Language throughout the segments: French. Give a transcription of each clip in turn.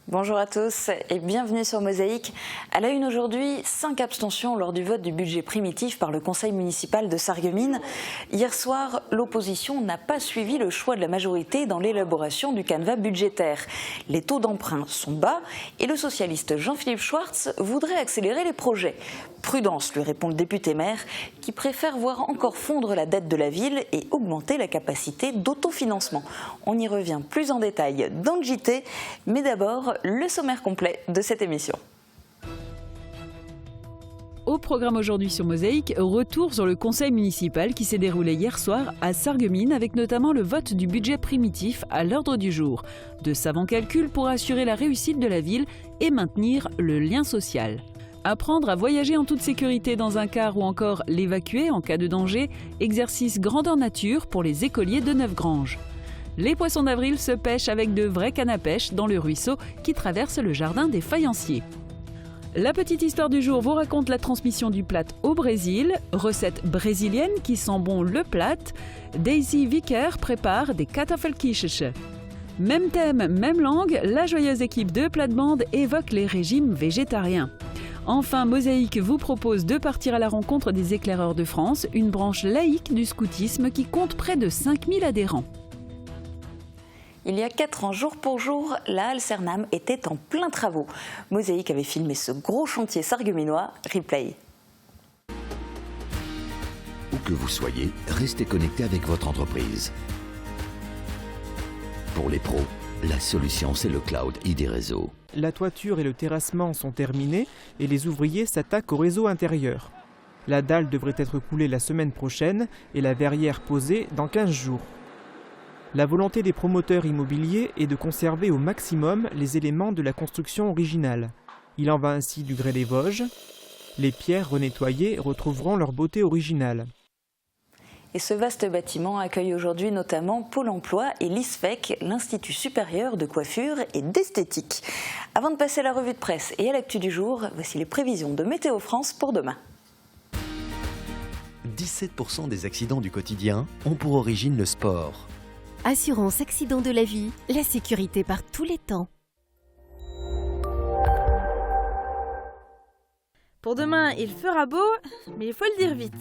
Bonjour à tous et bienvenue sur Mosaïque. À la une aujourd'hui, 5 abstentions lors du vote du budget primitif par le conseil municipal de Sarreguemines. Hier soir, l'opposition n'a pas suivi le choix de la majorité dans l'élaboration du canevas budgétaire. Les taux d'emprunt sont bas et le socialiste Jean-Philippe Schwartz voudrait accélérer les projets. Prudence, lui répond le député maire, qui préfère voir encore fondre la dette de la ville et augmenter la capacité d'autofinancement. On y revient plus en détail dans le JT, mais d'abord, le sommaire complet de cette émission. Au programme aujourd'hui sur Mosaïque, retour sur le conseil municipal qui s'est déroulé hier soir à Sarreguemines avec notamment le vote du budget primitif à l'ordre du jour. De savants calculs pour assurer la réussite de la ville et maintenir le lien social. Apprendre à voyager en toute sécurité dans un car ou encore l'évacuer en cas de danger, exercice grandeur nature pour les écoliers de Neufgrange. Les poissons d'avril se pêchent avec de vrais cannes à pêche dans le ruisseau qui traverse le jardin des faïenciers. La petite histoire du jour vous raconte la transmission du plat au Brésil, recette brésilienne qui sent bon le plat. Daisy Vicker prépare des Kartoffelkisches. Même thème, même langue, la joyeuse équipe de Plate-Bande évoque les régimes végétariens. Enfin, Mosaïque vous propose de partir à la rencontre des éclaireurs de France, une branche laïque du scoutisme qui compte près de 5000 adhérents. Il y a 4 ans, jour pour jour, la halle Cernam était en plein travaux. Mosaïque avait filmé ce gros chantier sarregueminois. Replay. Où que vous soyez, restez connecté avec votre entreprise. Pour les pros, la solution c'est le cloud ID Réseau. La toiture et le terrassement sont terminés et les ouvriers s'attaquent au réseau intérieur. La dalle devrait être coulée la semaine prochaine et la verrière posée dans 15 jours. La volonté des promoteurs immobiliers est de conserver au maximum les éléments de la construction originale. Il en va ainsi du grès des Vosges. Les pierres renettoyées retrouveront leur beauté originale. Et ce vaste bâtiment accueille aujourd'hui notamment Pôle emploi et l'ISFEC, l'Institut supérieur de coiffure et d'esthétique. Avant de passer à la revue de presse et à l'actu du jour, voici les prévisions de Météo France pour demain. 17% des accidents du quotidien ont pour origine le sport. Assurance accident de la vie, la sécurité par tous les temps. Pour demain, il fera beau, mais il faut le dire vite.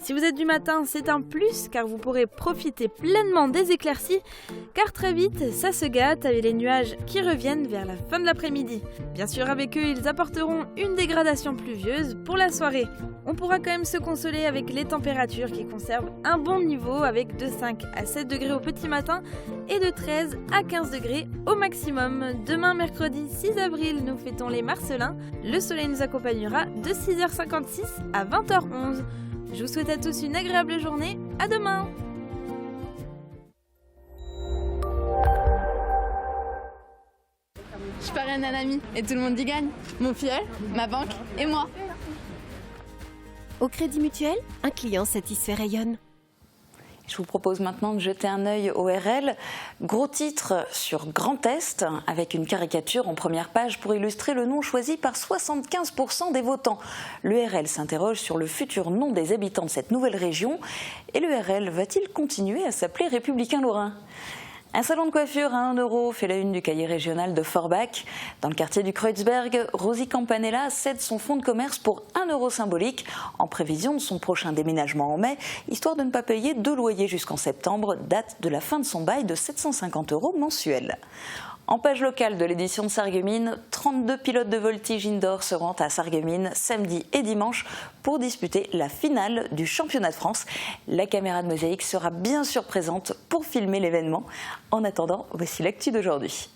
Si vous êtes du matin, c'est un plus car vous pourrez profiter pleinement des éclaircies, car très vite, ça se gâte avec les nuages qui reviennent vers la fin de l'après-midi. Bien sûr, avec eux, ils apporteront une dégradation pluvieuse pour la soirée. On pourra quand même se consoler avec les températures qui conservent un bon niveau avec de 5 à 7 degrés au petit matin et de 13 à 15 degrés au maximum. Demain, mercredi 6 avril, nous fêtons les Marcellins. Le soleil nous accompagnera de 6h56 à 20h11. Je vous souhaite à tous une agréable journée. À demain! Je parraine un ami et tout le monde y gagne. Mon filleul, ma banque et moi. Au Crédit Mutuel, un client satisfait rayonne. Je vous propose maintenant de jeter un œil au RL. Gros titre sur Grand Est, avec une caricature en première page pour illustrer le nom choisi par 75% des votants. Le RL s'interroge sur le futur nom des habitants de cette nouvelle région. Et le RL va-t-il continuer à s'appeler Républicain Lorrain ? Un salon de coiffure à 1 € fait la une du cahier régional de Forbach. Dans le quartier du Kreuzberg, Rosie Campanella cède son fonds de commerce pour 1 € symbolique en prévision de son prochain déménagement en mai, histoire de ne pas payer 2 loyers jusqu'en septembre, date de la fin de son bail de 750 € mensuels. En page locale de l'édition de Sarreguemines, 32 pilotes de voltige indoor seront à Sarreguemines samedi et dimanche pour disputer la finale du championnat de France. La caméra de Mosaïque sera bien sûr présente pour filmer l'événement. En attendant, voici l'actu d'aujourd'hui.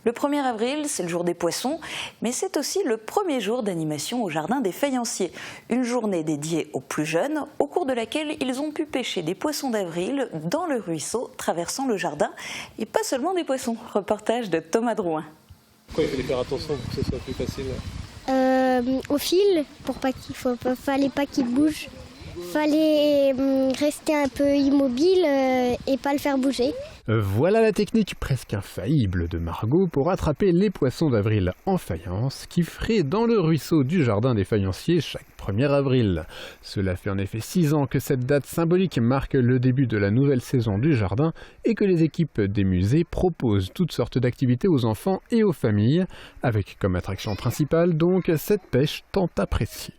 Le 1er avril, c'est le jour des poissons, mais c'est aussi le premier jour d'animation au jardin des faïenciers. Une journée dédiée aux plus jeunes, au cours de laquelle ils ont pu pêcher des poissons d'avril dans le ruisseau traversant le jardin. Et pas seulement des poissons. Reportage de Thomas Drouin. Pourquoi il fallait faire attention pour que ce soit plus facile? Au fil, fallait pas qu'il bouge. Fallait rester un peu immobile et pas le faire bouger. Voilà la technique presque infaillible de Margot pour attraper les poissons d'avril en faïence qui fraient dans le ruisseau du jardin des faïenciers chaque 1er avril. Cela fait en effet 6 ans que cette date symbolique marque le début de la nouvelle saison du jardin et que les équipes des musées proposent toutes sortes d'activités aux enfants et aux familles, avec comme attraction principale donc cette pêche tant appréciée.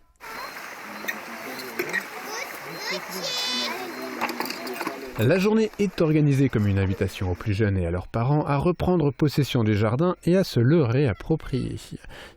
La journée est organisée comme une invitation aux plus jeunes et à leurs parents à reprendre possession du jardin et à se le réapproprier.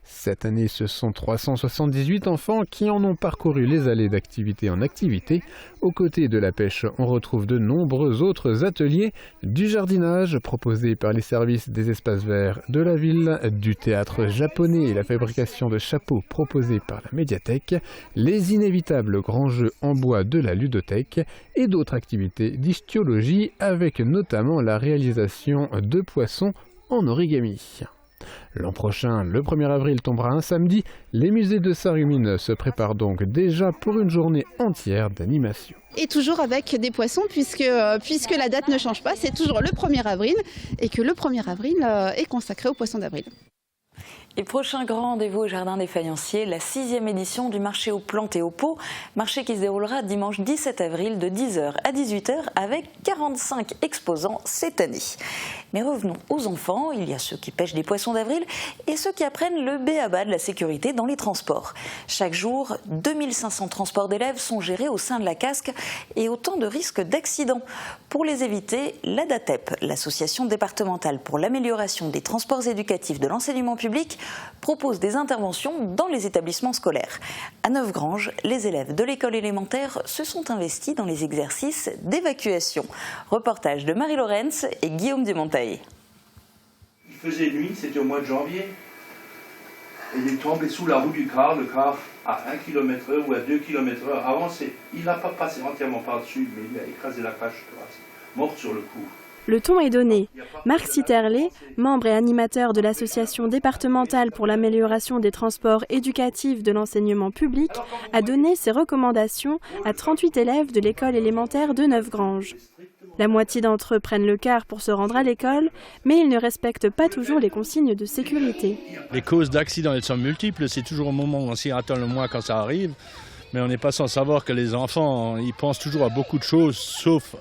Cette année, ce sont 378 enfants qui en ont parcouru les allées d'activité en activité. Aux côtés de la pêche, on retrouve de nombreux autres ateliers, du jardinage proposé par les services des espaces verts de la ville, du théâtre japonais et la fabrication de chapeaux proposés par la médiathèque, les inévitables grands jeux en bois de la ludothèque et d'autres activités d'ichtyologie avec notamment la réalisation de poissons en origami. L'an prochain, le 1er avril tombera un samedi, les musées de Sarreguemines se préparent donc déjà pour une journée entière d'animation. Et toujours avec des poissons puisque la date ne change pas, c'est toujours le 1er avril et que le 1er avril est consacré aux poissons d'avril. Et prochain grand rendez-vous au Jardin des Faïenciers, la 6e édition du marché aux plantes et aux pots, marché qui se déroulera dimanche 17 avril de 10h à 18h avec 45 exposants cette année. Mais revenons aux enfants, il y a ceux qui pêchent des poissons d'avril et ceux qui apprennent le b.a.-ba de la sécurité dans les transports. Chaque jour, 2500 transports d'élèves sont gérés au sein de la casque et autant de risques d'accidents. Pour les éviter, l'ADATEP, l'association départementale pour l'amélioration des transports éducatifs de l'enseignement public, propose des interventions dans les établissements scolaires. À Neufgrange, les élèves de l'école élémentaire se sont investis dans les exercices d'évacuation. Reportage de Marie Lorenz et Guillaume Dumontail. Il faisait nuit, c'était au mois de janvier. Et il est tombé sous la roue du car, le car à 1 km/h ou à 2 km/h avancé. Il n'a pas passé entièrement par-dessus, mais il a écrasé la cage, morte sur le coup. Le ton est donné. Marc Sitterlé, membre et animateur de l'association départementale pour l'amélioration des transports éducatifs de l'enseignement public, a donné ses recommandations à 38 élèves de l'école élémentaire de Neufgrange. La moitié d'entre eux prennent le car pour se rendre à l'école, mais ils ne respectent pas toujours les consignes de sécurité. Les causes d'accidents, elles sont multiples. C'est toujours au moment où on s'y attend le moins quand ça arrive. Mais on n'est pas sans savoir que les enfants, ils pensent toujours à beaucoup de choses, sauf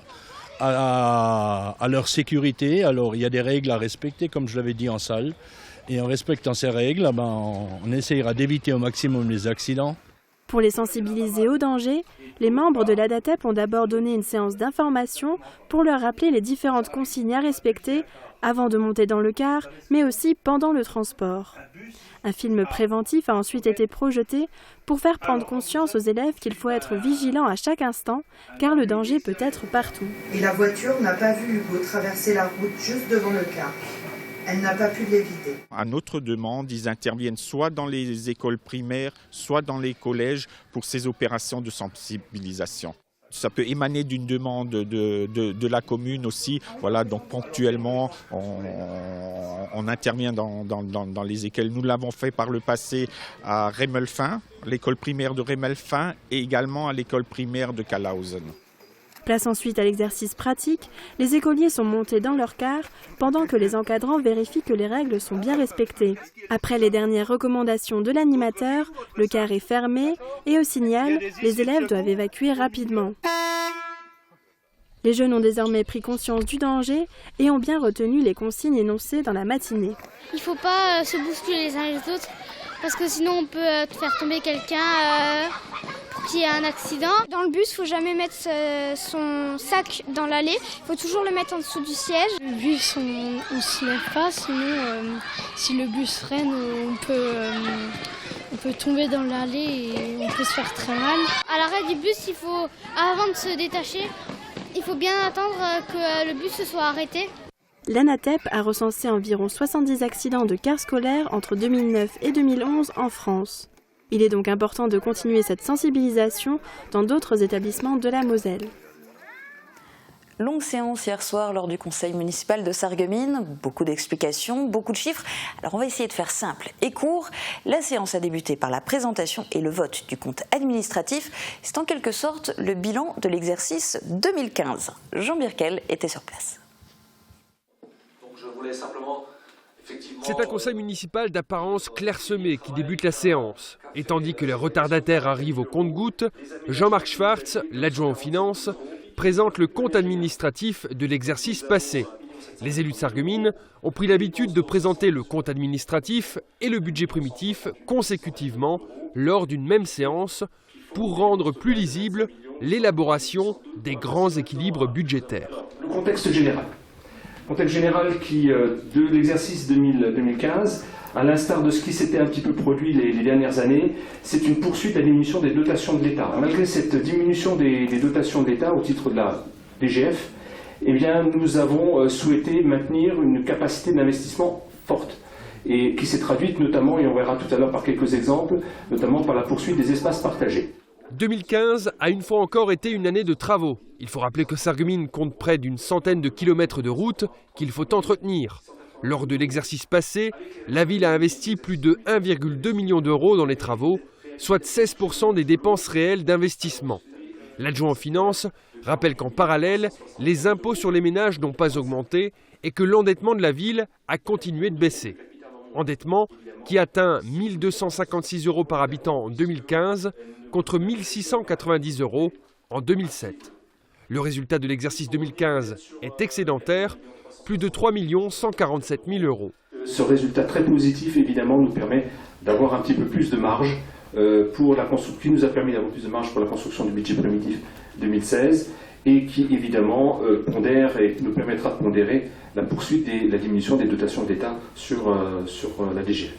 à leur sécurité. Alors il y a des règles à respecter, comme je l'avais dit en salle. Et en respectant ces règles, on essayera d'éviter au maximum les accidents. Pour les sensibiliser au danger, les membres de l'ADATEP ont d'abord donné une séance d'information pour leur rappeler les différentes consignes à respecter avant de monter dans le car, mais aussi pendant le transport. Un film préventif a ensuite été projeté pour faire prendre conscience aux élèves qu'il faut être vigilant à chaque instant, car le danger peut être partout. Et la voiture n'a pas vu Hugo traverser la route juste devant le car. Elle n'a pas pu l'éviter. À notre demande, ils interviennent soit dans les écoles primaires, soit dans les collèges pour ces opérations de sensibilisation. Ça peut émaner d'une demande de la commune aussi. Voilà, donc ponctuellement, on intervient dans les écoles. Nous l'avons fait par le passé à Remelfin, l'école primaire de Remelfin, et également à l'école primaire de Kalhausen. Place ensuite à l'exercice pratique. Les écoliers sont montés dans leur car pendant que les encadrants vérifient que les règles sont bien respectées. Après les dernières recommandations de l'animateur, le car est fermé et au signal, les élèves doivent évacuer rapidement. Les jeunes ont désormais pris conscience du danger et ont bien retenu les consignes énoncées dans la matinée. Il ne faut pas se bousculer les uns les autres parce que sinon on peut faire tomber quelqu'un pour qu'il y ait un accident. Dans le bus, il ne faut jamais mettre son sac dans l'allée, il faut toujours le mettre en dessous du siège. Le bus, on ne se lève pas, sinon si le bus freine, on peut tomber dans l'allée et on peut se faire très mal. À l'arrêt du bus, avant de se détacher, il faut bien attendre que le bus se soit arrêté. L'ANATEP a recensé environ 70 accidents de cars scolaires entre 2009 et 2011 en France. Il est donc important de continuer cette sensibilisation dans d'autres établissements de la Moselle. Longue séance hier soir lors du conseil municipal de Sarreguemines. Beaucoup d'explications, beaucoup de chiffres. Alors on va essayer de faire simple et court. La séance a débuté par la présentation et le vote du compte administratif. C'est en quelque sorte le bilan de l'exercice 2015. Jean Birkel était sur place. Donc je voulais simplement... C'est un conseil municipal d'apparence clairsemée qui débute la séance. Et tandis que les retardataires arrivent au compte-gouttes, Jean-Marc Schwartz, l'adjoint aux finances, présente le compte administratif de l'exercice passé. Les élus de Sarreguemines ont pris l'habitude de présenter le compte administratif et le budget primitif consécutivement lors d'une même séance pour rendre plus lisible l'élaboration des grands équilibres budgétaires. Le contexte général. Contexte général qui, de l'exercice 2015, à l'instar de ce qui s'était un petit peu produit les dernières années, c'est une poursuite à la diminution des dotations de l'État. Malgré cette diminution des dotations de l'État au titre de la DGF, eh bien, nous avons souhaité maintenir une capacité d'investissement forte et qui s'est traduite notamment, et on verra tout à l'heure par quelques exemples, notamment par la poursuite des espaces partagés. 2015 a une fois encore été une année de travaux. Il faut rappeler que Sarreguemines compte près d'une centaine de kilomètres de routes qu'il faut entretenir. Lors de l'exercice passé, la ville a investi plus de 1,2 million d'euros dans les travaux, soit 16% des dépenses réelles d'investissement. L'adjoint aux finances rappelle qu'en parallèle, les impôts sur les ménages n'ont pas augmenté et que l'endettement de la ville a continué de baisser. Endettement qui atteint 1 256 euros par habitant en 2015 contre 1 690 euros en 2007. Le résultat de l'exercice 2015 est excédentaire, plus de 3 147 000 euros. Ce résultat très positif, évidemment, nous permet d'avoir un petit peu plus de marge pour la construction, qui nous a permis d'avoir plus de marge pour la construction du budget primitif 2016 et qui, évidemment, pondère et nous permettra de pondérer la poursuite et la diminution des dotations d'État sur la DGF.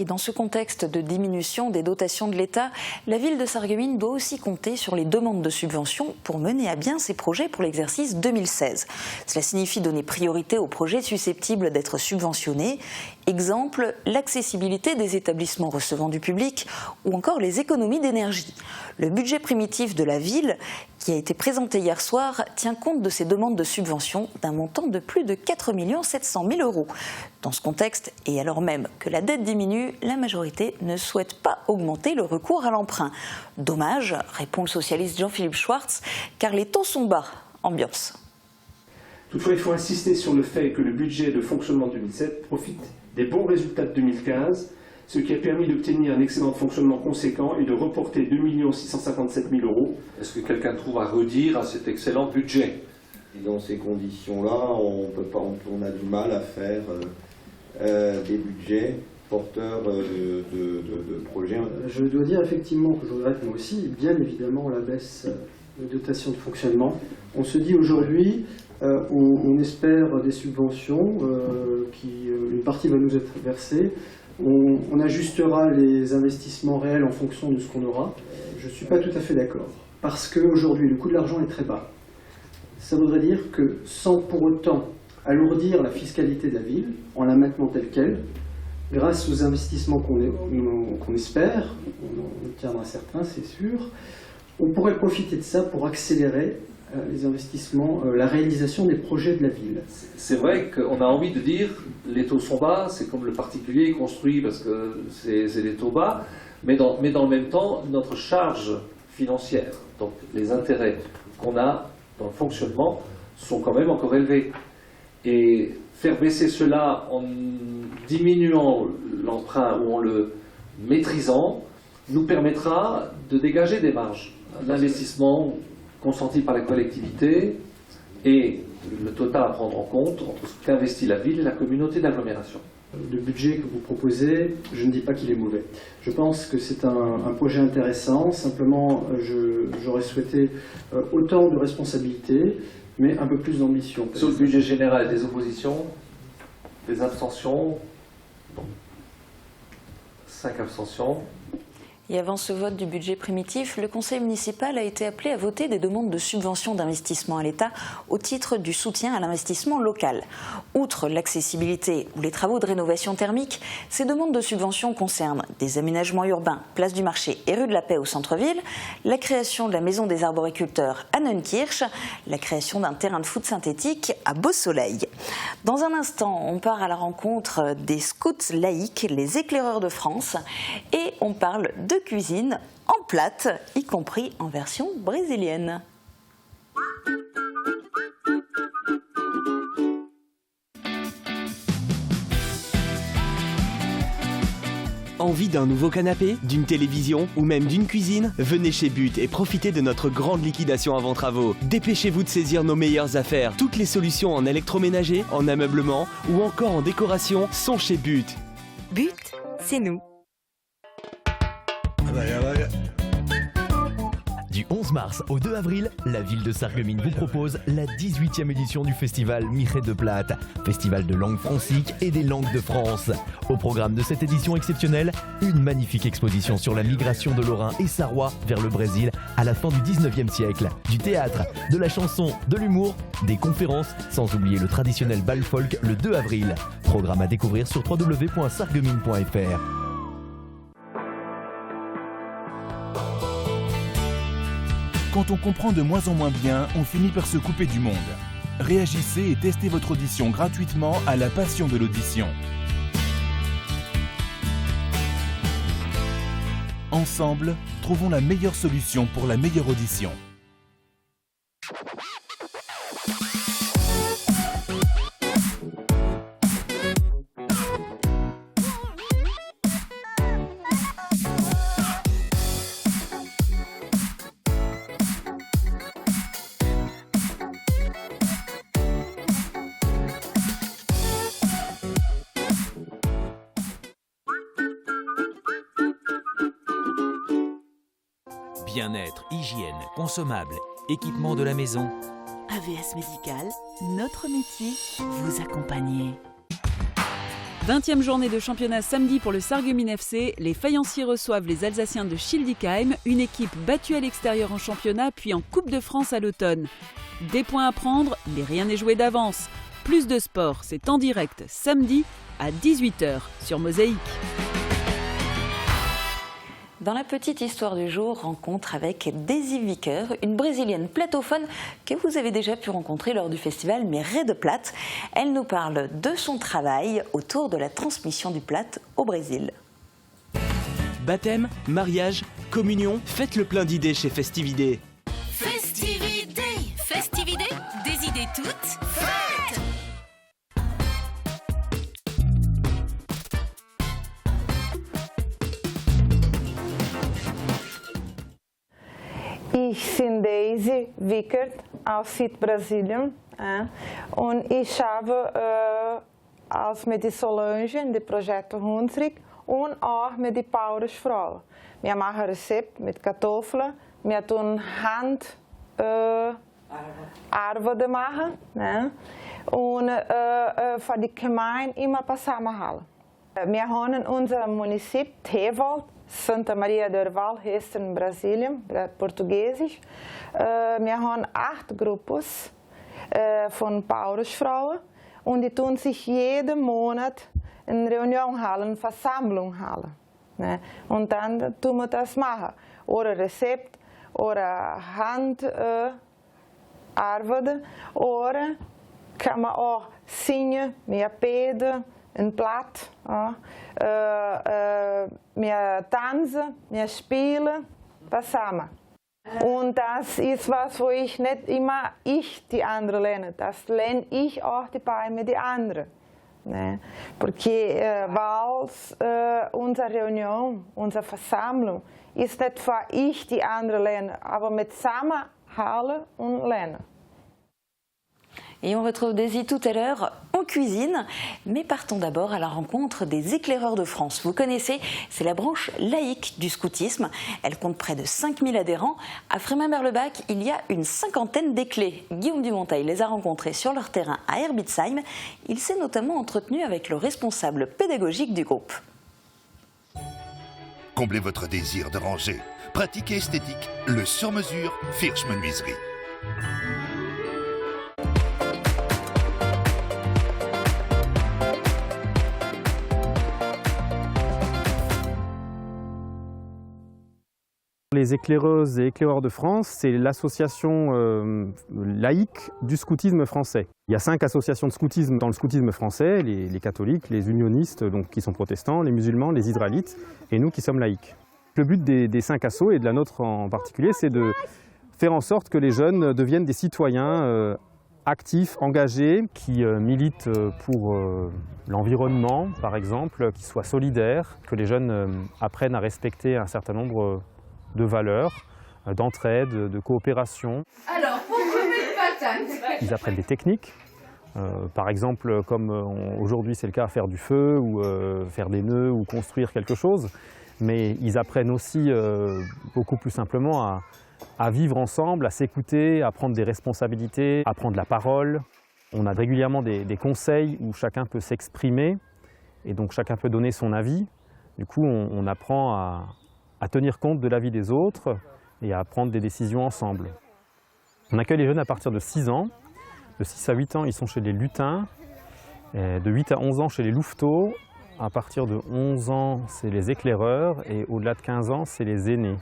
Et dans ce contexte de diminution des dotations de l'État, la ville de Sarreguemines doit aussi compter sur les demandes de subventions pour mener à bien ses projets pour l'exercice 2016. Cela signifie donner priorité aux projets susceptibles d'être subventionnés. Exemple, l'accessibilité des établissements recevant du public ou encore les économies d'énergie. Le budget primitif de la ville, qui a été présenté hier soir, tient compte de ces demandes de subventions d'un montant de plus de 4 700 000 euros. Dans ce contexte, et alors même que la dette diminue, la majorité ne souhaite pas augmenter le recours à l'emprunt. Dommage, répond le socialiste Jean-Philippe Schwartz, car les taux sont bas. Ambiance. Toutefois, il faut insister sur le fait que le budget de fonctionnement 2007 profite des bons résultats de 2015, ce qui a permis d'obtenir un excédent de fonctionnement conséquent et de reporter 2 657 000 euros. Est-ce que quelqu'un trouve à redire à cet excellent budget? Et dans ces conditions-là, on a du mal à faire des budgets porteurs de projets. Je dois dire effectivement que je regrette moi aussi, bien évidemment, la baisse de dotation de fonctionnement. On se dit aujourd'hui, on espère des subventions, une partie va nous être versée. On ajustera les investissements réels en fonction de ce qu'on aura. Je ne suis pas tout à fait d'accord. Parce qu'aujourd'hui, le coût de l'argent est très bas. Ça voudrait dire que sans pour autant alourdir la fiscalité de la ville, en la maintenant telle qu'elle, grâce aux investissements qu'on espère, on obtiendra certains, c'est sûr, on pourrait profiter de ça pour accélérer les investissements, la réalisation des projets de la ville. C'est vrai qu'on a envie de dire les taux sont bas, c'est comme le particulier construit parce que c'est des taux bas, mais dans le même temps, notre charge financière, donc les intérêts qu'on a dans le fonctionnement, sont quand même encore élevés. Et faire baisser cela en diminuant l'emprunt ou en le maîtrisant, nous permettra de dégager des marges. L'investissement consenti par la collectivité et le total à prendre en compte entre ce qu'investit la ville et la communauté d'agglomération. Le budget que vous proposez, je ne dis pas qu'il est mauvais. Je pense que c'est un projet intéressant, simplement j'aurais souhaité autant de responsabilités, mais un peu plus d'ambition. Sur le budget général, des oppositions, des abstentions, 5 abstentions. Et avant ce vote du budget primitif, le conseil municipal a été appelé à voter des demandes de subventions d'investissement à l'État au titre du soutien à l'investissement local. Outre l'accessibilité ou les travaux de rénovation thermique, ces demandes de subventions concernent des aménagements urbains, place du marché et rue de la Paix au centre-ville, la création de la maison des arboriculteurs à Neunkirch, la création d'un terrain de foot synthétique à Beau-Soleil. Dans un instant, on part à la rencontre des scouts laïcs, les éclaireurs de France, et on parle de cuisine en plate, y compris en version brésilienne. Envie d'un nouveau canapé, d'une télévision ou même d'une cuisine? Venez chez But et profitez de notre grande liquidation avant travaux. Dépêchez-vous de saisir nos meilleures affaires. Toutes les solutions en électroménager, en ameublement ou encore en décoration sont chez But. But, c'est nous. Du 11 mars au 2 avril, la ville de Sarreguemines vous propose la 18e édition du festival Miré de Plate, festival de langue francique et des langues de France. Au programme de cette édition exceptionnelle, une magnifique exposition sur la migration de Lorrains et Sarrois vers le Brésil à la fin du 19e siècle. Du théâtre, de la chanson, de l'humour, des conférences, sans oublier le traditionnel bal folk le 2 avril. Programme à découvrir sur www.sarreguemines.fr. Quand on comprend de moins en moins bien, on finit par se couper du monde. Réagissez et testez votre audition gratuitement à la passion de l'audition. Ensemble, trouvons la meilleure solution pour la meilleure audition. Bien-être, hygiène, consommables, équipement de la maison. AVS Médical, notre métier, vous accompagner. 20e journée de championnat samedi pour le Sarreguemines FC. Les faïenciers reçoivent les Alsaciens de Schildikheim, une équipe battue à l'extérieur en championnat puis en Coupe de France à l'automne. Des points à prendre, mais rien n'est joué d'avance. Plus de sport, c'est en direct samedi à 18h sur Mosaïque. Dans la petite histoire du jour, rencontre avec Daisy Vicker, une brésilienne platophone que vous avez déjà pu rencontrer lors du festival Miré de Plate. Elle nous parle de son travail autour de la transmission du plate au Brésil. Baptême, mariage, communion, faites le plein d'idées chez Festividé. Festividé, Festividé, des idées toutes faites. Ich bin Daisy Vickert aus Südbrasilien und ich habe als met die Solange, die Projekte Hunsrück und auch mit den Paulusvrouwen. Wir machen Rezept mit Kartoffeln, wir tun Arbeiten machen und für die Gemeinde immer zusammenhalten. Wir haben in unserem Municip Teewald, Santa Maria do Herval heißt in Brasilien, portugiesisch. Wir haben 8 Gruppen von Paulusvrouwen und die tun sich jeden Monat eine Reunion halten, eine Versammlung halten. Und dann tun wir das machen. Oder Rezept, oder Handarbeiten, oder kann man auch singen, mehr beten, ein Blatt. Wir tanzen, wir spielen zusammen. Und das ist was, wo ich nicht immer die anderen lerne. Das lerne ich auch dabei mit den anderen. Porque unsere Reunion, unsere Versammlung ist nicht für ich die anderen lerne, aber mit zusammenhalten und lernen. Et on retrouve Daisy tout à l'heure en cuisine, mais partons d'abord à la rencontre des éclaireurs de France. Vous connaissez, c'est la branche laïque du scoutisme. Elle compte près de 5000 adhérents. À Frémin-Merlebach, il y a une 50aine d'éclés. Guillaume Dumonteil les a rencontrés sur leur terrain à Herbitsheim. Il s'est notamment entretenu avec le responsable pédagogique du groupe. Comblez votre désir de ranger. Pratique et esthétique, le sur-mesure Firsch Menuiserie. Les éclaireuses et éclaireurs de France, c'est l'association laïque du scoutisme français. Il y a 5 associations de scoutisme dans le scoutisme français, les catholiques, les unionistes donc, qui sont protestants, les musulmans, les israélites et nous qui sommes laïcs. Le but des 5 assos et de la nôtre en particulier, c'est de faire en sorte que les jeunes deviennent des citoyens actifs, engagés, qui militent pour l'environnement par exemple, qui soient solidaires, que les jeunes apprennent à respecter un certain nombre de valeurs, d'entraide, de coopération. Alors, pour trouver une patate, ils apprennent des techniques, par exemple, comme aujourd'hui c'est le cas, faire du feu, ou faire des nœuds, ou construire quelque chose. Mais ils apprennent aussi beaucoup plus simplement à vivre ensemble, à s'écouter, à prendre des responsabilités, à prendre la parole. On a régulièrement des conseils où chacun peut s'exprimer, et donc chacun peut donner son avis. Du coup, on apprend à tenir compte de l'avis des autres et à prendre des décisions ensemble. On accueille les jeunes à partir de 6 ans. De 6 à 8 ans, ils sont chez les lutins. De 8 à 11 ans, chez les louveteaux. À partir de 11 ans, c'est les éclaireurs. Et au-delà de 15 ans, c'est les aînés.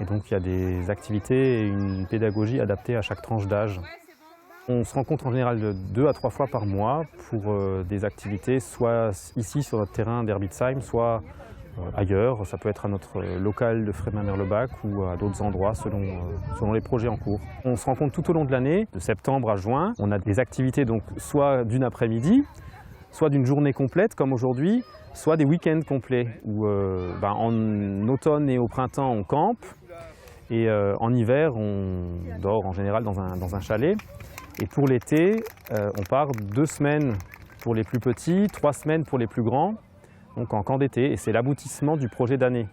Et donc, il y a des activités et une pédagogie adaptée à chaque tranche d'âge. On se rencontre en général de 2 à 3 fois par mois pour des activités, soit ici sur notre terrain d'Herbitsheim, soit ailleurs. Ça peut être à notre local de Frémin-Merlebach ou à d'autres endroits selon les projets en cours. On se rencontre tout au long de l'année, de septembre à juin. On a des activités donc soit d'une après-midi, soit d'une journée complète comme aujourd'hui, soit des week-ends complets où en automne et au printemps on campe et en hiver on dort en général dans un chalet. Et pour l'été, on part 2 semaines pour les plus petits, 3 semaines pour les plus grands. Donc en camp d'été, et c'est l'aboutissement du projet d'année.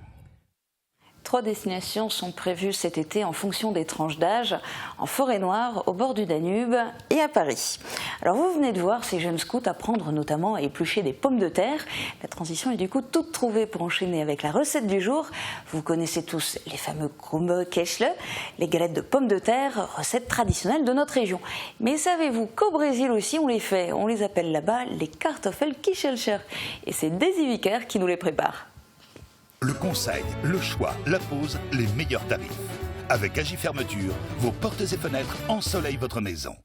3 destinations sont prévues cet été en fonction des tranches d'âge, en Forêt-Noire, au bord du Danube et à Paris. Alors vous venez de voir ces jeunes scouts apprendre notamment à éplucher des pommes de terre. La transition est du coup toute trouvée pour enchaîner avec la recette du jour. Vous connaissez tous les fameux Krumme-Kästle, les galettes de pommes de terre, recette traditionnelle de notre région. Mais savez-vous qu'au Brésil aussi on les fait, on les appelle là-bas les Kartoffelkichelcher. Et c'est Daisy Vicker qui nous les prépare. Le conseil, le choix, la pause, les meilleurs tarifs. Avec Agifermeture, vos portes et fenêtres ensoleillent votre maison.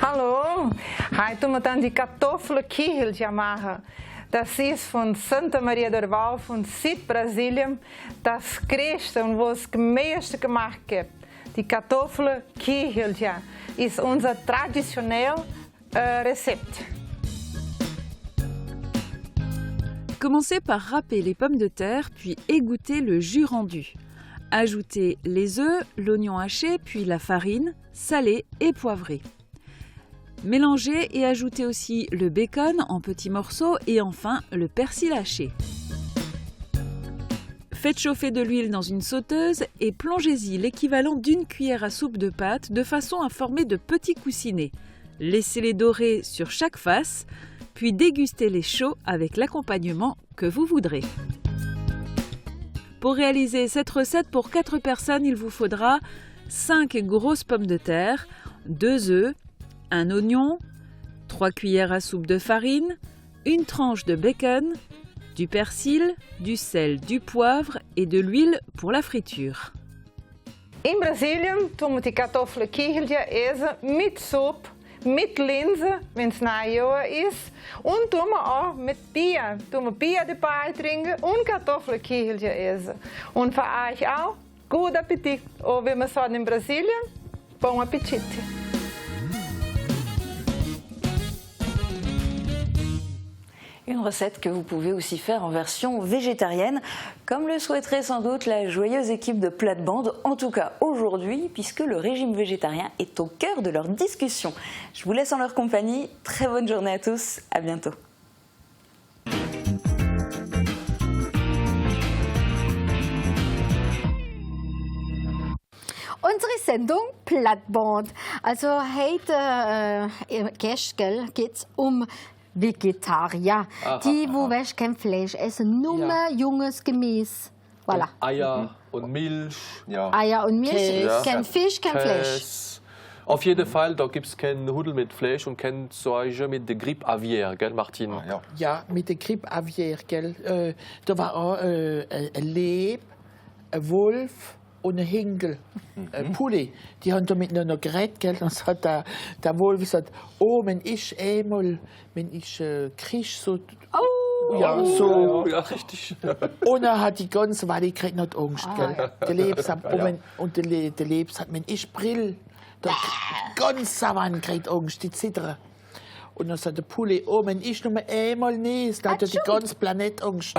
Hallo, hij toen met aan die kartoffelkicheltje maken. Das ist von Santa Maria del Val, von Südbrasilien, das größte und was das meiste gemacht wird. Die Kartoffelkicheltje ist unser traditionnelles Rezept. Commencez par râper les pommes de terre, puis égoutter le jus rendu. Ajoutez les œufs, l'oignon haché, puis la farine, salée et poivrée. Mélangez et ajoutez aussi le bacon en petits morceaux et enfin le persil haché. Faites chauffer de l'huile dans une sauteuse et plongez-y l'équivalent d'une cuillère à soupe de pâte de façon à former de petits coussinets. Laissez-les dorer sur chaque face, puis dégustez-les chauds avec l'accompagnement que vous voudrez. Pour réaliser cette recette pour 4 personnes, il vous faudra 5 grosses pommes de terre, 2 œufs, un oignon, 3 cuillères à soupe de farine, une tranche de bacon, du persil, du sel, du poivre et de l'huile pour la friture. In Brasilien doen we die kartoffelkicheltje eten met soep, met linzen, wenn es najaar ist. Und doen we auch mit Bier. Doen we Bier dabei trinken und kartoffelkicheltje essen. Und für euch auch, guten Appetit. Ou wie wir sagen in Brasilien, bon Appetit. Une recette que vous pouvez aussi faire en version végétarienne, comme le souhaiterait sans doute la joyeuse équipe de Plate-Bande, en tout cas aujourd'hui, puisque le régime végétarien est au cœur de leur discussion. Je vous laisse en leur compagnie, très bonne journée à tous, à bientôt. Unsere Sendung Plattband. Also heute geht es Vegetarier. Die, wo kein Fleisch essen, nur junges Gemüse. Voilà. Eier und Milch. Ja. Eier und Milch, kein Fisch, kein Fleisch. Auf jeden Fall, da gibt es keinen Hudel mit Fleisch und kein Zeug mit der Grippe aviaire, gell, Martin? Ja, mit der Grippe aviaire, gell. Da war auch ein Leb, ein Wolf und ein Hingel, ein Pulli. Die haben da miteinander geredet, gell. Dann hat der Wolf gesagt, oh, wenn ich krieg so... Ja, so. Ja, richtig. Und er hat die ganze Weile gekriegt noch Angst, gell. Der Leb sagt, und der Leb sagt, wenn ich brill, der ganze Savanne kriegt Angst, die zittern. Und dann sagt der Pulli, oh, wenn ich nur einmal nies, dann hat die ganze Planet Angst.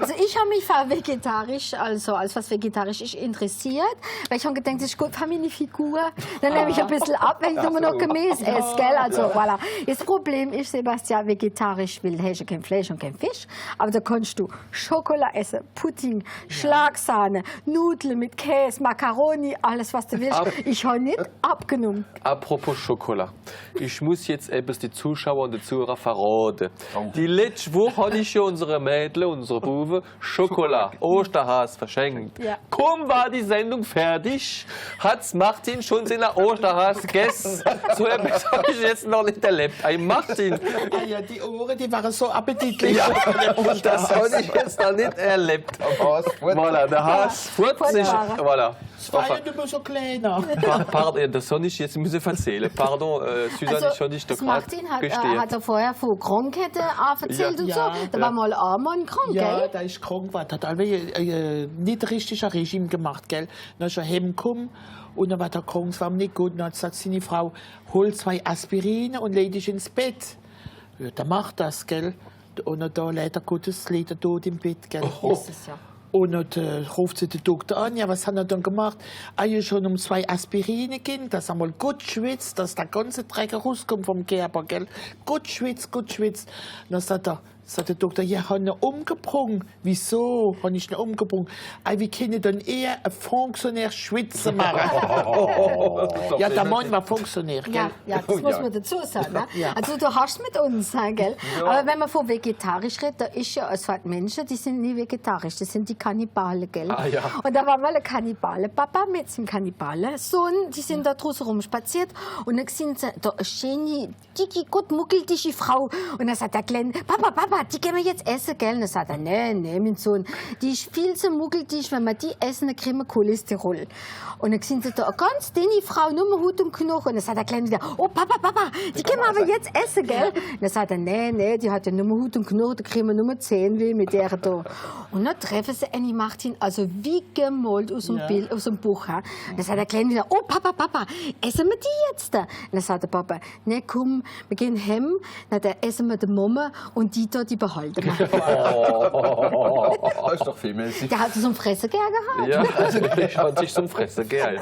Also ich habe mich für vegetarisch, also als was vegetarisch ist, interessiert, weil ich habe gedacht, das ist gut für meine Figur. Dann nehme ich ein bisschen ab, wenn ich nur noch Gemüse esse, gell? Also voilà. Das Problem ist, Sebastian, vegetarisch will, hast du kein Fleisch und kein Fisch, aber da kannst du Schokolade essen, Pudding, Schlagsahne, Nudeln mit Käse, Macaroni, alles was du willst. Ich habe nicht abgenommen. Apropos Schokolade. Ich muss jetzt etwas die Zuschauer und die Zuhörer verraten. Die letzte Woche habe ich ja unsere Mädchen, unsere Buben, Schokolade, Osterhas verschenkt. Ja. Kaum war die Sendung fertig, hat Martin schon seine Osterhas gegessen. So etwas habe ich jetzt noch nicht erlebt. Ein Martin. Ja, die Ohren, die waren so appetitlich. Ja, und das habe ich jetzt noch nicht erlebt. Voilà, der Has furzt sich. Voilà. Das war ja immer so kleiner. Pardon, das soll ich jetzt erzählen. Pardon, Susanne, also, ich soll nicht da Martin hat er vorher von Krankheiten erzählt und so. Da war mal ein Mann krank, ja, gell? Ja, der ist krank geworden. Hat nicht richtig ein Regime gemacht, gell? Dann ist er heimgekommen und dann war der krank, es war ihm nicht gut. Und dann hat gesagt seine Frau, hol 2 Aspirin und leg dich ins Bett. Ja, der macht das, gell? Und da leider Gottes liegt er tot im Bett, gell? Und dann ruft sie den Doktor an, ja, was hat er dann gemacht? Er schon um 2 Aspirine gegeben, dass er mal gut schwitzt, dass der ganze Dreck rauskommt vom Körper, gell? Gut schwitzt, gut schwitzt. Und dann sagt der Doktor, ja, ich habe ihn umgebracht. Wieso habe ich ihn umgebracht? Wir können dann eher einen Funktionär schwitzen machen. Ja, der Mann war Funktionär, gell? Ja, das muss man dazu sagen. Ne? Ja. Also du hast mit uns, gell? Ja. Aber wenn man von vegetarisch redet, da ist ja es halt Menschen, die sind nie vegetarisch, das sind die Kannibalen, gell? Ah, ja. Und da war mal ein Kannibale, Papa mit seinem Kannibalen-Sohn, die sind da draußen rumspaziert und dann sind sie da eine schöne, dicke, gut muckelige Frau. Und dann sagt der Kleine, Papa, die gehen wir jetzt essen, gell? Und dann sagt er, nee, mein Sohn, die ist viel zu muckeltisch, wenn wir die essen, dann kriegen wir Cholesterol. Und dann sind sie da eine ganz dünne Frau, nur mit Hut und Knochen. Und dann sagt der Kleine wieder, oh Papa, die gehen wir aber jetzt essen, gell? Und dann sagt er, nee, die hat ja nur mit Hut und Knochen, da kriegen wir nur mit Zähnweh mit der da. Und dann treffen sie Annie Martin, also wie gemalt aus dem Bild, aus dem Buch. Und dann sagt der Kleine wieder, oh Papa, essen wir die jetzt? Und dann sagt der Papa, nee, komm, wir gehen heim, dann essen wir die Mama und die da, die behalten wir. Das ist doch vielmäßig. Der hat so einen Fressen gern gehabt. Ja, also ich fand sich zum Fressen gern.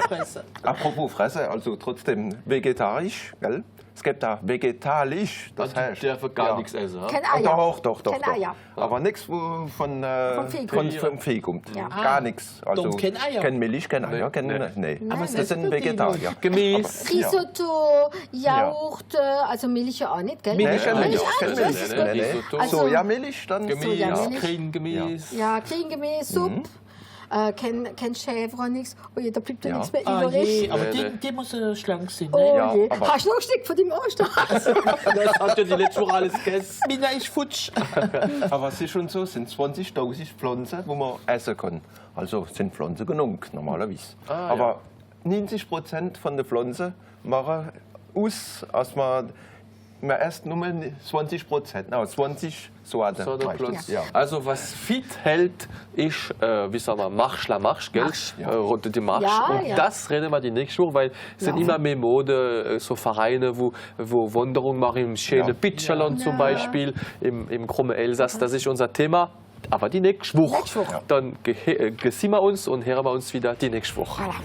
Apropos Fresse, also trotzdem vegetarisch, gell? Es gibt da vegetarisch, das heißt... Der darf gar nichts essen, Kein Eier. Doch. Eier. Aber nichts vom Vieh kommt. Ja. Gar nichts. Also kein Eier? Kein Milch, kein Eier, nee. Aber das sind Vegetarier. Gemüse. Risotto, Joghurt, also Milch ja auch nicht, gell? Milch. Nee. Sojamilch dann? Gemüse, Kringemüse. Ja, Kringemüse, Suppe. Kein Chèvre, nichts. Oh je, da bleibt ja nichts mehr übrig. Aber die muss schlank sein. Oh je. Hast du noch ein Stück von dem Osterhas? Das hat ja die letzte Woche alles gegessen. Mina ist futsch. Aber es ist schon so, es sind 20.000 Pflanzen, die man essen kann. Also sind Pflanzen genug, normalerweise. Aber 90% von den Pflanzen machen aus, als man erst nur 20%, 20 Sorten. Ja. Also was fit hält, ist, wie sagen wir, Marsch, gell? Rote die Marsch. Und das reden wir die nächste Woche, weil es sind immer mehr Mode, so Vereine, wo Wanderungen machen, im schönen Pitcherland zum Beispiel, im krummen Elsass. Das ist unser Thema. Aber die nächste Woche. Dann sehen wir uns und hören wir uns wieder die nächste Woche. Voilà.